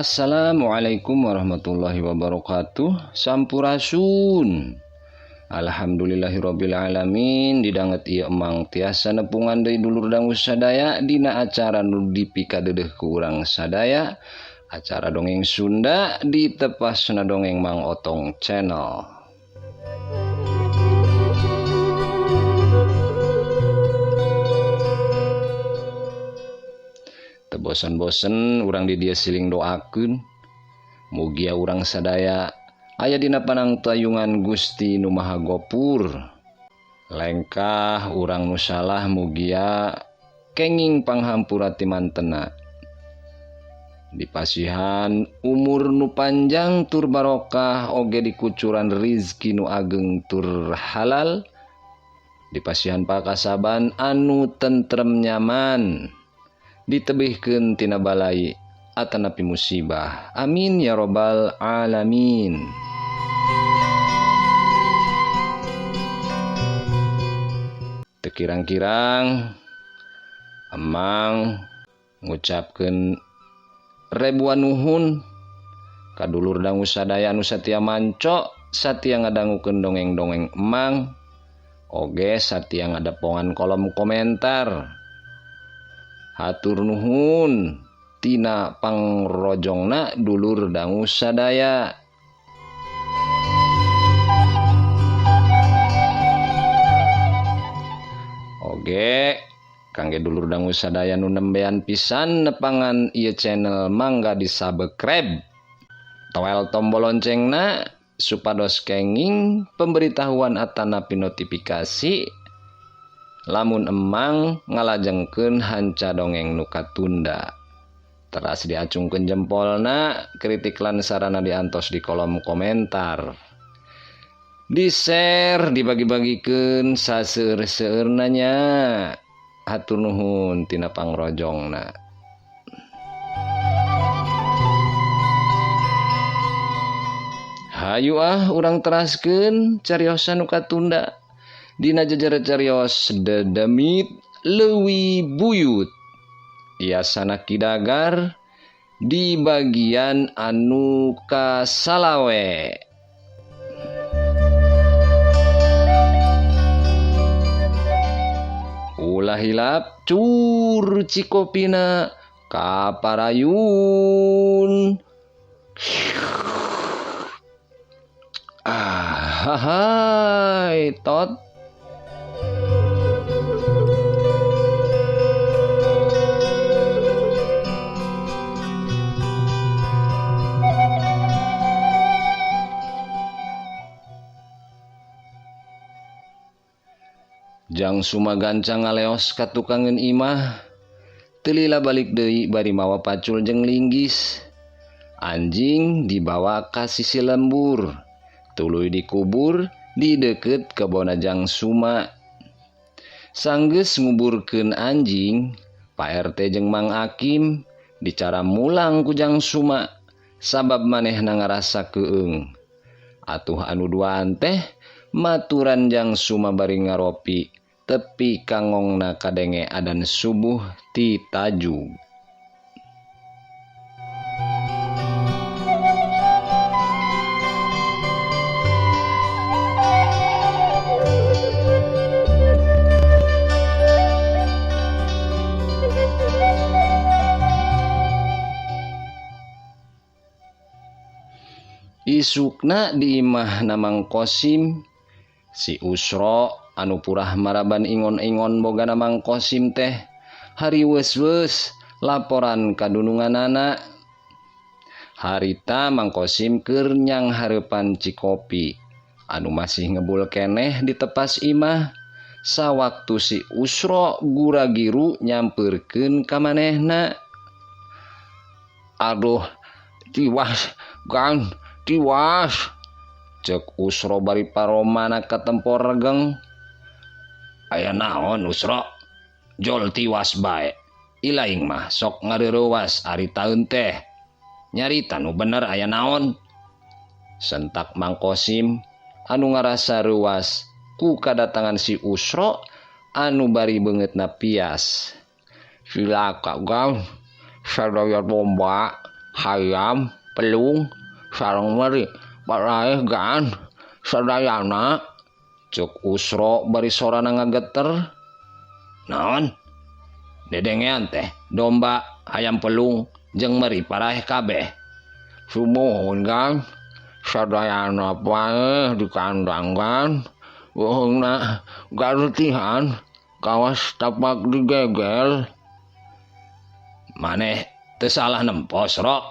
Assalamualaikum warahmatullahi wabarakatuh. Sampurasun. Alhamdulillahirabbil alamin. Didanget ieu emang tiasa nepungan deui dulur dangu sadaya dina acara nu dipikadeudeuh ku urang sadaya. Acara dongeng Sunda ditepasna dongeng Mang Otong Channel. Bosen-bosen urang di dieu siling doakeun mugia urang sadaya aya dina panangtayungan Gusti Nu Maha Gopur. Lengkah urang nu salah mugia kenging panghampura ti mantena. Dipasihan umur nu panjang tur barokah oge dikucuran rizki nu ageng tur halal. Dipasihan pakasaban anu tentrem nyaman. Ditebihkeun tina balai atanapi musibah. Amin ya robbal alamin. Tekirang-kirang emang ngucapkeun ribuan nuhun kadulur dangu sadaya anu satia manco, satia ngadangukeun dongeng-dongeng emang, oge satia ngadapongan kolom komentar. Hatur nuhun tina pangrojongna dulur dangu sadaya. Oge kangge dulur dangu sadaya nu nembean pisan nepangan ieu channel mangga di-subscribe. Toel tombol loncengna supados kenging pemberitahuan atanapi notifikasi lamun emang ngalajengkeun hanca dongeng nu katunda. Teras diacungkeun jempolna, kritik lan sarana diantos di kolom komentar. Di-share, dibagi-bagikeun saseueur-seueurna nya. Hatur nuhun tina pangrojongna. Hayu urang teraskeun cariosa nu katunda. Dina jejer carios Dedemit Leuwi Buyut Yasana Kidagar di bagian anu kasalawe. Ulah hilap cur cikopina kaparayun. Hai tot. Jang sumagancang ngaleos ka tukangeun imah, teu lila balik deui bari mawa pacul jeung linggis. Anjing dibawa ka sisi lembur, tuluy dikubur di deukeut kebona Jang Suma. Sanggeus nguburkeun anjing, Pak RT jeung Mang Akim dicara mulang ku Jang Suma sabab manehna ngarasa keueung. Atuh anu duaan teh maturan Jang Suma bari ngaropi tepi kangongna kadenge adan subuh ti Tajug. Isukna di imah Namang Kosim, si Usro anu purah maraban ingon-ingon boga Namang Kosim teh hariweus-weus laporan kadununganana. Harita Mang Kosim keur nyang hareupan Cikopi anu masih ngebul keneh di tepas imah sawaktu si Usro gura-giru nyampeurkeun ka manehna. Aduh, tiwas Gang, tiwas, cek Usro bari paromana ka tempor regeng. Aya naon Usro? Jol tiwas bae. Ilaing mah sok ngareurewas ari taeun teh. Nyarita nu bener aya naon? Sentak Mang Kosim anu ngarasa reuas ku kadatangan si Usro anu bari beungeutna pias. Silaka Gang, sadaya domba hayam, pelung, sareng meri paraeh gaan sadayana. Cuk Usro bari sorana ngageter. Naon? Dedengean teh domba, hayam pelung, jeung meri paraeh kabeh. Sumuhun kan, sadayana paeh di kandang kan. Wohongna garutihan, kawas tapak digegel. Maneh teu salah nempos, Ro.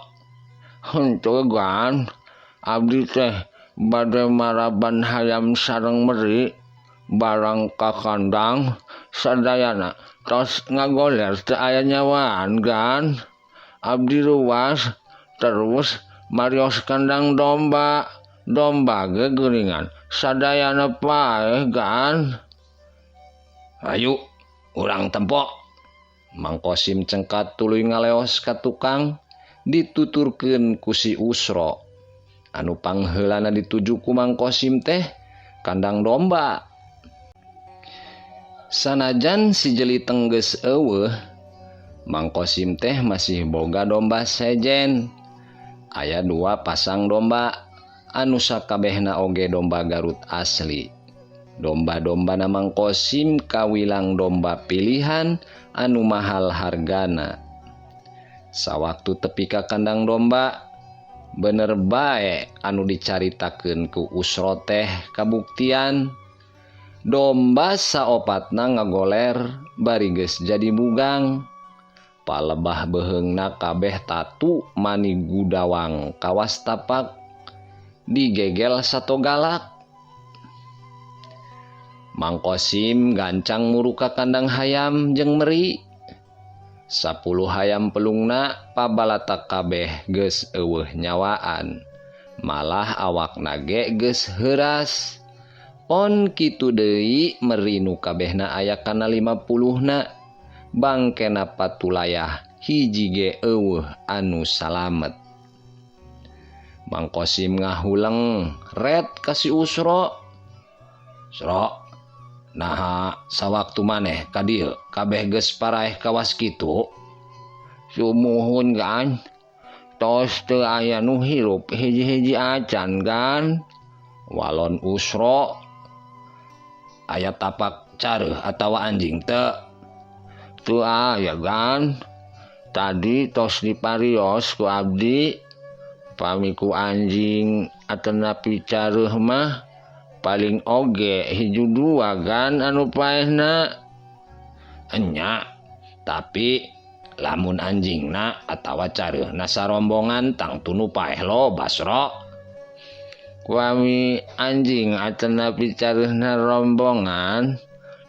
Henteu kan, abdi teh bade maraban hayam sareng meri barang ka kandang sadayana tos ngagoler teu aya nyawaan kan. Abdi ruas terus marios kandang domba ge geuningan sadayana paeh kan. Ayu urang tempo. Mang Kosim cengkat tuluy ngaleos ka tukang dituturkeun ku si Usro. Anu pangheulana dituju ku Mang Kosim teh kandang domba. Sanajan si Jeliteng geus eueuh, Mang Kosim teh masih boga domba sejen. Aya 2 pasang domba anu sakabehna oge domba Garut asli. Domba-dombana Mang Kosim kawilang domba pilihan anu mahal hargana. Sawaktu tepi ka kandang domba, bener bae anu dicaritakeun ku Usro teh kabuktian. Domba saopatna ngagoler bari geus jadi bugang. Palebah beheungna kabeh tatu mani gudawang kawas tapak digegel sato galak. Mang Kosim gancang muru ka kandang hayam jeung meri. 10 hayam pelungna pabalata kabeh geus eueuh nyawaan. Malah awakna ge geus heuras. Pon kitu deui meri nu kabehna aya kana 50na. Bangkena patulayah hiji ge eueuh anu salamet. Mang Kosim ngahuleng ret ka si Usro. Sro, naha sawaktu maneh ka dieu kabeh geus paraeh kawas kitu? Sumuhun kan, tos teu aya nu hirup hiji-hiji acan kan. Walon Usro, aya tapak careuh atawa anjing teu? Teu aya kan. Tadi tos diparios ku abdi, pamiku anjing atanapi careuh mah paling oge hiju 2 kan anu paehna. Enya, tapi lamun anjingna atawa careuhna sarombongan tang tunu paeh lobas, Ro. Kuami anjing atanapi careuhna rombongan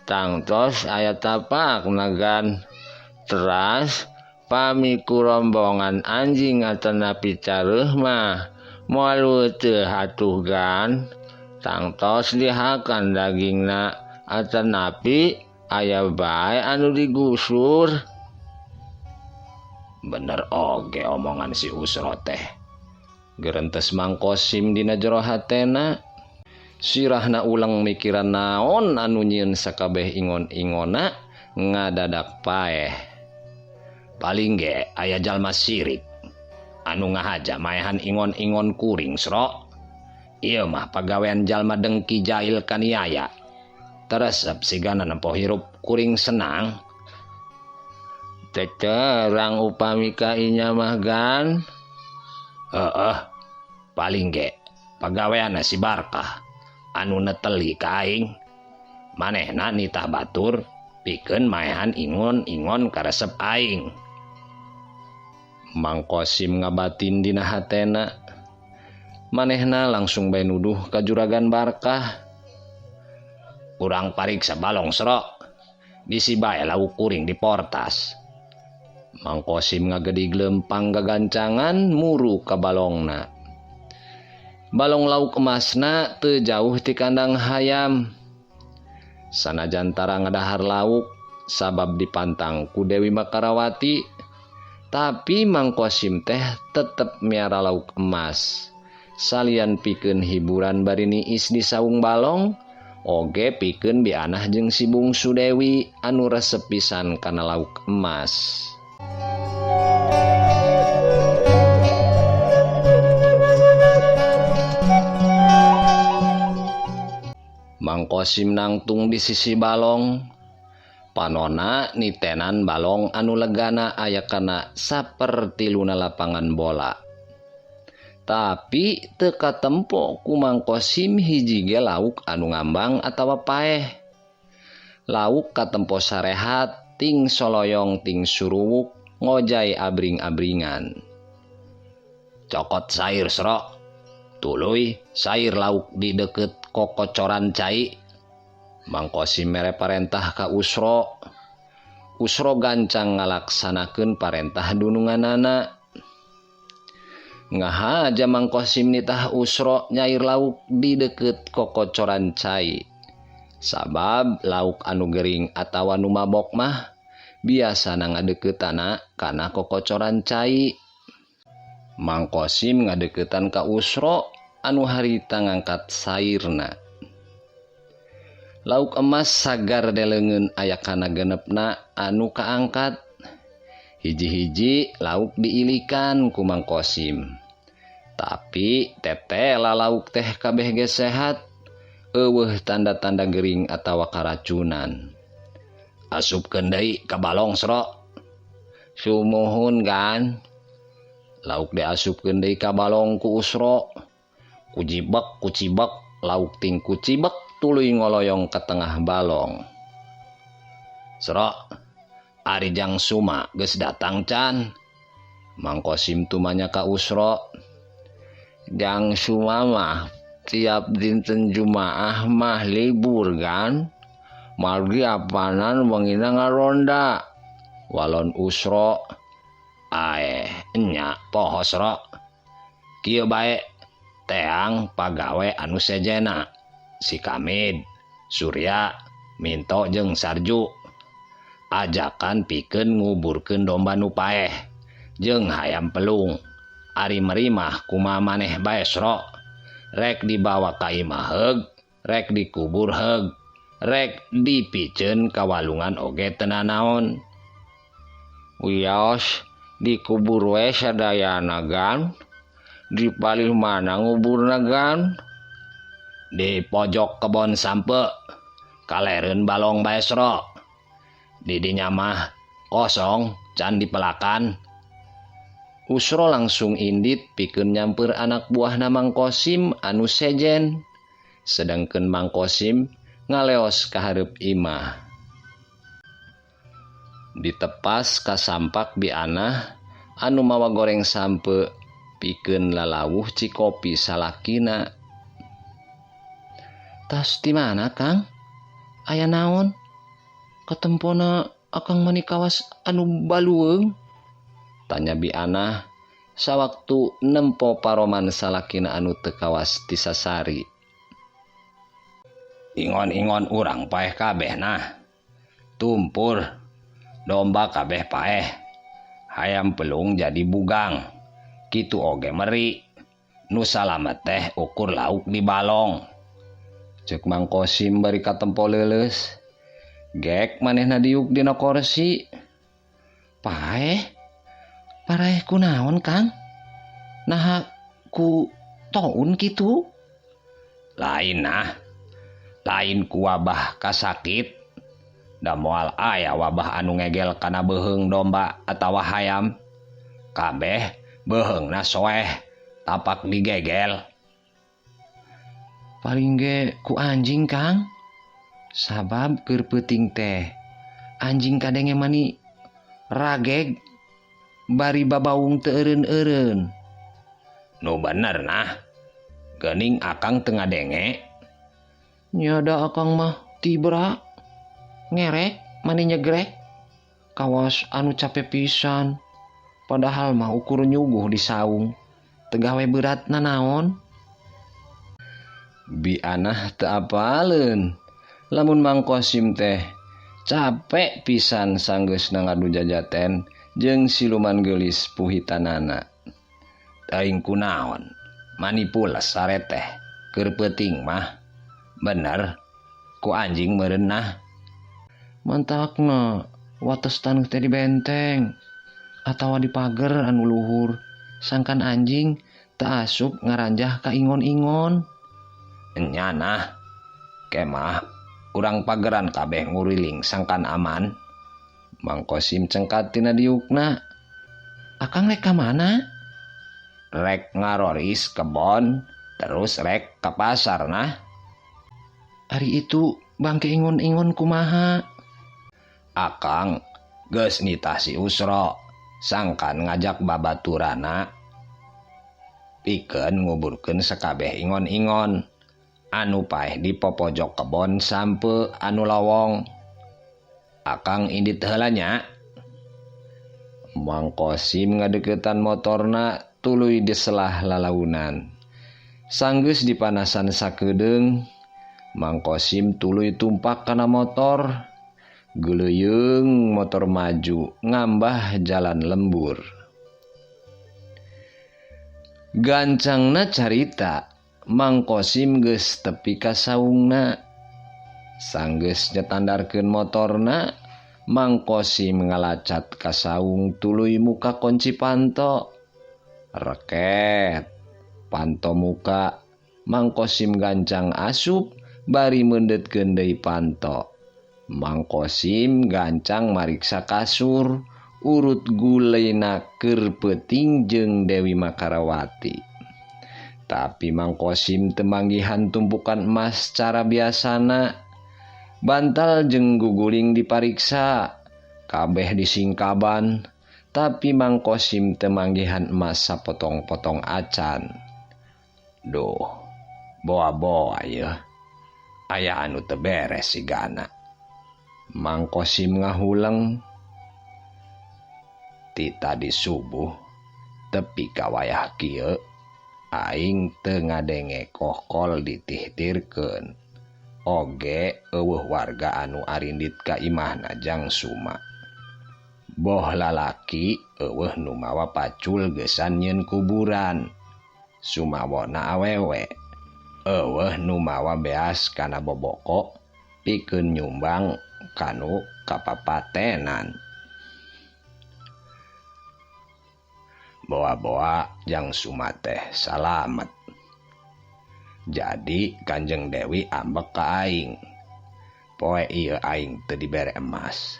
tang tos aya tapakna kan. Teras pamiku rombongan anjing atanapi careuh mah moal teu hatuh kan. Tang tos dihakan dagingna atanapi aya bae anu digusur. Bener oge omongan si Usro teh. Geurentes Mang Kosim dina jero hatena. Sirahna ulang mikiran naon anu nyieun sakabeh ingon-ingona ngadadak paeh. Paling ge aya jalma sirik anu ngahaja maehan ingon-ingon kuring, Sro. Ieu mah pagawean jalma dengki jahil kaniaya. Teresep sigana nempo hirup kuring senang. Teterang upami ka inya mah gan. Paling ge pagaweanna si Barkah anu neteli ka aing. Manehna nitah batur pikeun maehan ingon-ingon karesep aing. Mang Kosim ngabatin dina hatena. Manehna langsung bae nuduh ka Juragan Barkah. Urang pariksa balong, Sro. Bisi bae lauk kuring di portas. Mang Kosim ngagedig lempang gagancangan muru ka balongna. Balong lauk emasna teu jauh ti kandang hayam. Sanajan tara ngadahar lauk sabab dipantang ku Dewi Makarawati, tapi Mang Kosim teh tetep miara lauk emas. Salian pikeun hiburan bari niis di saung balong, oge pikeun bianah jeung si bungsu Dewi anu resep pisan kana lauk emas. Mang Kosim nangtung di sisi balong. Panona nitenan balong anu legana aya kana saperti luna lapangan bola. Tapi teu katempo ku Mang Kosim hiji ge lauk anu ngambang atawa paeh. Lauk katempo sarehat ting soloyong ting suruwuk ngojay abring-abringan. Cokot sair sero. Tuluy sair lauk di deket kokocoran cai. Mang Kosim mere parentah ka Usro. Usro gancang ngalaksanakeun parentah dununganana. Ngaha aja Mang Kosim nitah Usro nyair lauk di deket kokocoran cai. Sabab lauk anu gering atawa nu mabok mah biasana ngadekeutana kana kokocoran cai. Mang Kosim ngadeukeutan ka Usro anu harita ngangkat sairna. Lauk emas sagar deleungeun aya kana genepna anu kaangkat. Hiji-hiji lauk diilikan ku Mang Kosim. Tapi tetela lauk teh kabeh ge sehat. Eueuh tanda-tanda gering atawa karacunan. Asupkeun deui ka balong sero. Sumuhun kan. Lauk diasupkeun deui ka balong ku Usro. Kucibek lauk ting kucibek tuluy ngoloyong ka tengah balong. Sero, ari jang Suma geus datang can? Mang Kosim tumanya ka Usro. Jang Suma mah tiap dinten Jumaah mah libur kan? Margi apanan wengina ngaronda. Walon Usro. Nya poho sero. Kieu bae teang pagawe anu sejena. Si Kamid, Surya, Minto jeung Sarju. Ajakan pikeun nguburkeun domba nu paeh jeung hayam pelung. Ari meri mah kumaha maneh bae sero. Rek dibawa ka imah heug, rek dikubur heug, rek dipiceun ka walungan oge teu nanaon. Wios dikubur we sadayana gan. Di palih mana nguburna gan? Di pojok kebon sampe. Kalereun balong bae sero. Di dinya mah kosong can dipelakan. Usro langsung indit pikeun nyamper anak buahna Mang Kosim anu sejen. Sedengkeun Mang Kosim ngaleos ka hareup imah. Ditepas ka sampak bianah anu mawa goreng sampe pikeun lalawuh cikopi salakina. Tas di mana Kang? Aya naon? Katempona akang mani kawas anu balueung? Tanya bianah sawaktu nempo paroman salakina anu teu kawas disasari. Ingon-ingon urang paeh kabeh nah. Tumpur. Domba kabeh paeh. Hayam pelung jadi bugang. Kitu oge meri. Nu salamet teh ukur lauk di balong. Cek Mang Kosim bari katempo leuleus. Gek manehna diuk dina kursi. Paeh? Paraeh kunaon Kang? Naha ku toun kitu? Lain nah. Lain ku wabah kasakit. Da moal aya wabah anu ngegel kana beuheung domba atawa hayam. Kabeh beuheungna soeh, tapak digegel. Paling ge ku anjing Kang. Sabab keur peuting teh anjing kadenge mani rageg bari babaung teu eureun-eureun. Nu bener nah. Geuning akang teu ngadenge. Nyada akang mah tibra. Ngerek mani nyegrek. Kawas anu capek pisan. Padahal mah ukur nyuguh di saung. Teu gawe berat nanaon. Bianah teu apaleun. Lamun Mang Kosim teh capek pisan sanggeusna ngadu jajaten jeung siluman geulis puhitanana. Teuing kunaon? Mani pules sare teh keur peuting mah. Bener ku anjing meureun nah. Mantakna wates taneuh teh di benteng atawa di pager anu luhur. Sangkan anjing teu asup ngaranjah ka ingon-ingon. Nya nah. Kemah urang pageran kabeh nguriling sangkan aman. Mang Kosim cengkat tina diukna. Akang rek ka mana? Rek ngaroris kebon terus rek ka pasar nah. Hari itu bangke ingon-ingon kumaha? Akang geus nitah si Usro sangkan ngajak babaturana pikeun nguburkeun sakabeh ingon-ingon anu paeh di popojok kebon sampe anu lawong. Akang indit heula nya. Mang Kosim ngadeukeutan motorna tuluy di selah lalaunan. Sanggeus dipanasan sakedeung, Mang Kosim tuluy tumpak kana motor. Geuleyeung motor maju ngambah jalan lembur. Gancangna carita, Mang Kosim geus tepi ka saungna. Sanggeus nyetandarkeun motorna, Mang Kosim ngalacat ka saung tuluy muka kunci panto. Reket, panto muka, Mang Kosim gancang asup bari meundetkeun deui panto. Mang Kosim gancang mariksa kasur, urut gulena keur peuting jeung Dewi Makarawati. Tapi Mang Kosim teu manggihan tumpukan emas cara biasana. Bantal jeung guguling dipariksa, kabeh disingkaban, tapi Mang Kosim teu manggihan emas sapotong-potong acan. Duh, boa-boa yeuh. Aya anu teu beres sigana. Mang Kosim ngahuleng. Ti tadi subuh tepi ka wayah kieu aing teu ngadenge kohkol ditihtirkeun. Oge eueuh warga anu arindit ka imahna Jang Suma. Boh lalaki eueuh nu mawa pacul geusan nyieun kuburan. Sumawona awewe eueuh nu mawa beas kana boboko pikeun nyumbang kanu kapapatenan. Boa-boa Jang Suma teh salamet. Jadi Kanjeng Dewi ambek ka aing. Poe ieu aing teu dibere emas.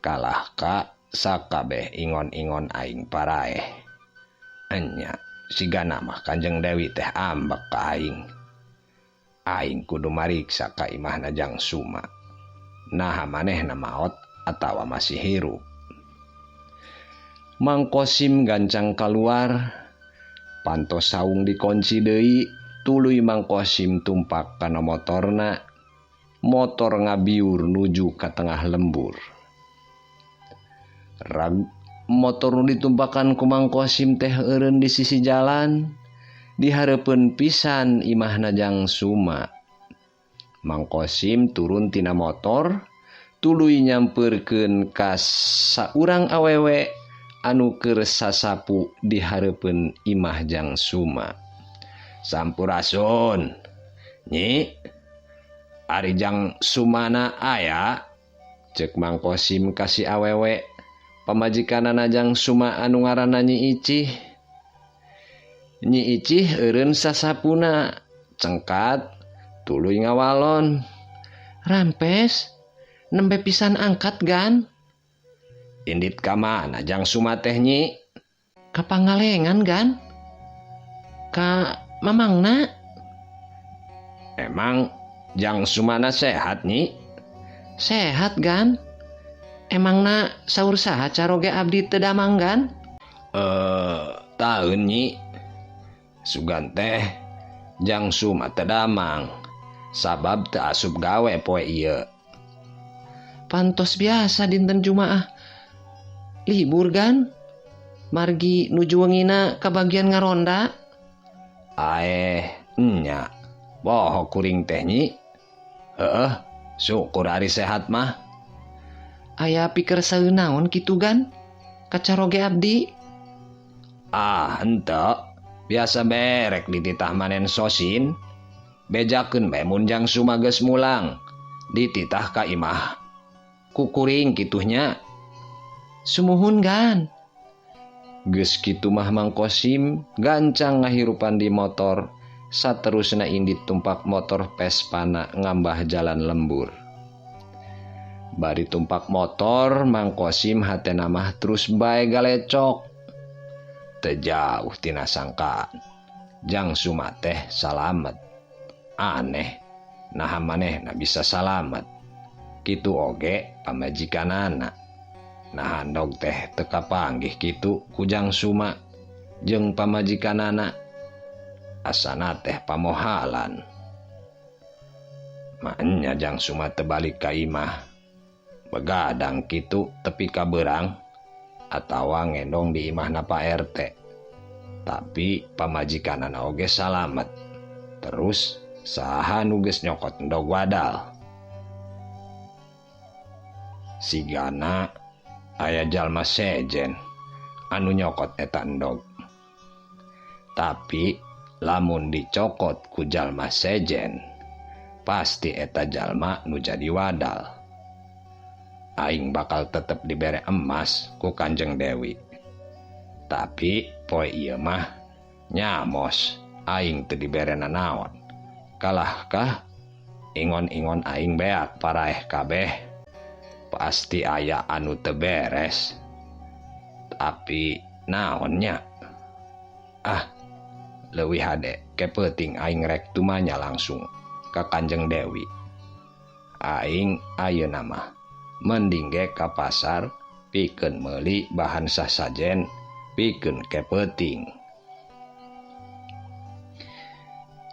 Kalah ka sakabeh ingon-ingon aing paraeh. Enya sigana mah Kanjeng Dewi teh ambek ka aing. Aing kudu mariksa ka imahna Jang Suma. Naha manehna maot atawa masih hirup. Mang Kosim gancang kaluar, panto saung dikunci deui, tuluy Mang Kosim tumpak kana motorna. Motor ngabiur nuju ka tengah lembur. Rag motor nu ditumpakan ku Mang Kosim teh eureun di sisi jalan, dihareupeun pisan imahna Jang Suma. Mang Kosim turun tina motor, tuluy nyampeurkeun ka saurang awewe anu keur sasapu di hareupeun imah Jang Suma. Sampurasun. Nyi, ari Jang Sumana aya? Ceuk Mang Kosim ka si awewe pamajikanana Jang Suma anu ngaranna Nyi Icih. Nyi Icih eureun sasapuna, cengkat tuluy ngawalon. Rampes, nembe pisan angkat gan? Indit ka mana Jang Suma teh Nyi? Ka Pangalengan gan? Ka mamangna? Emang Jang Sumana sehat Nyi? Sehat gan? Emangna saur saha caroge abdi teu damang gan? Taeun Nyi. Sugan teh Jang Suma teu damang sabab teu asup gawe poe ieu. Pantos biasa dinten Jumaah libur gan? Margi nuju wengina ka bagian ngaronda? Nya. Poho kuring teh Nyi? Heueuh, syukur ari sehat mah. Aya pikeun saeunaon kitu gan? Ka caroge abdi? Henteu. Biasa berek dititah manen sosin. Bejakeun bae mun Jang Suma geus mulang. Dititah ka imah kukuring kitu nya. Sumuhun gan. Geus kitu mah Mang Kosim gancang ngahirupan di motor saterusna indit tumpak motor Vespana ngambah jalan lembur. Bari tumpak motor Mang Kosim hatena mah terus bae galecok. Teu jauh tina sangkaan jang Suma teh salamet. Aneh naha manehna bisa salamet. Kitu oge pamajikanana. Nah handog teh teu kapanggih kitu ku Jang Suma jeung pamajikanana. Asana teh pamohalan. Manya Jang Suma teu balik ka imah. Begadang kitu tepi ka beurang atawa ngendong di imahna Pak RT. Tapi pamajikanana oge salamet. Terus saha nu geus nyokot endog wadal? Sigana aya jalma sejen anu nyokot eta endog. Tapi lamun dicokot ku jalma sejen, pasti eta jalma nu jadi wadal. Aing bakal tetep dibere emas ku Kanjeng Dewi. Tapi poe ieu mah nyamos aing teu dibere nanaon. Kalahkah ingon-ingon aing beak paraeh kabeh. Pasti aya anu teu beres. Tapi naonnya? Leuwih hade kepeuting aing rek tumanya langsung ka Kanjeng Dewi. Aing ayeuna mah mending ge ka pasar pikeun meuli bahan sasajen pikeun kepeuting.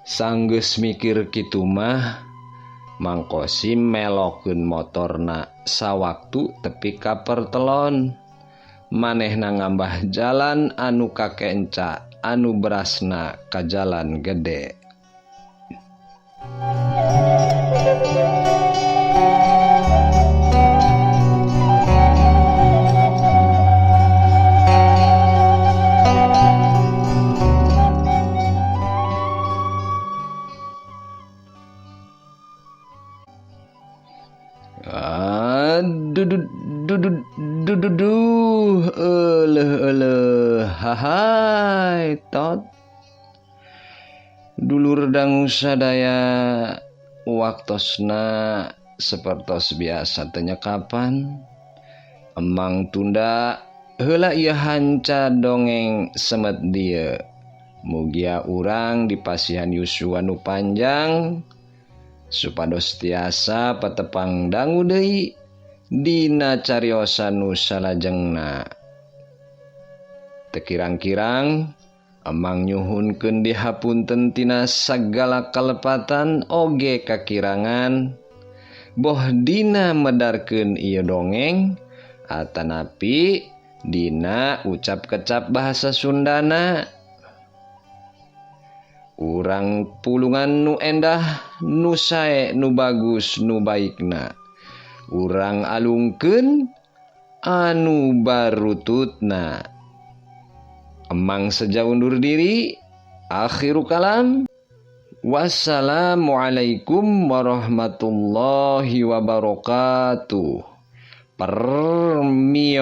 Sanggeus mikir kitu mah Mang Kosim melokeun motorna sawaktu tepi ka pertelon. Manehna ngambah jalan anu kakenca anu berasna ka jalan gede. Hahai tot dulur dangu sadaya waktosna sapertos biasa teu nyekapan. Emang tunda heula ieu hanca dongeng semet dieu. Mugia urang dipasihan yuswa nu panjang supados tiasa patepang dangu deui dina cariosa nu salajengna. Tekirang-kirang emang nyuhunkeun dihapunten tina sagala kalepatan oge kakirangan boh dina medarkeun ieu dongeng atanapi dina ucap kecap bahasa Sundana. Urang pulungan nu endah nu sae nu bagus nu baikna urang alungkeun anu barututna. Emang saja undur diri. Akhiru kalam. Wassalamualaikum warahmatullahi wabarakatuh. Permios.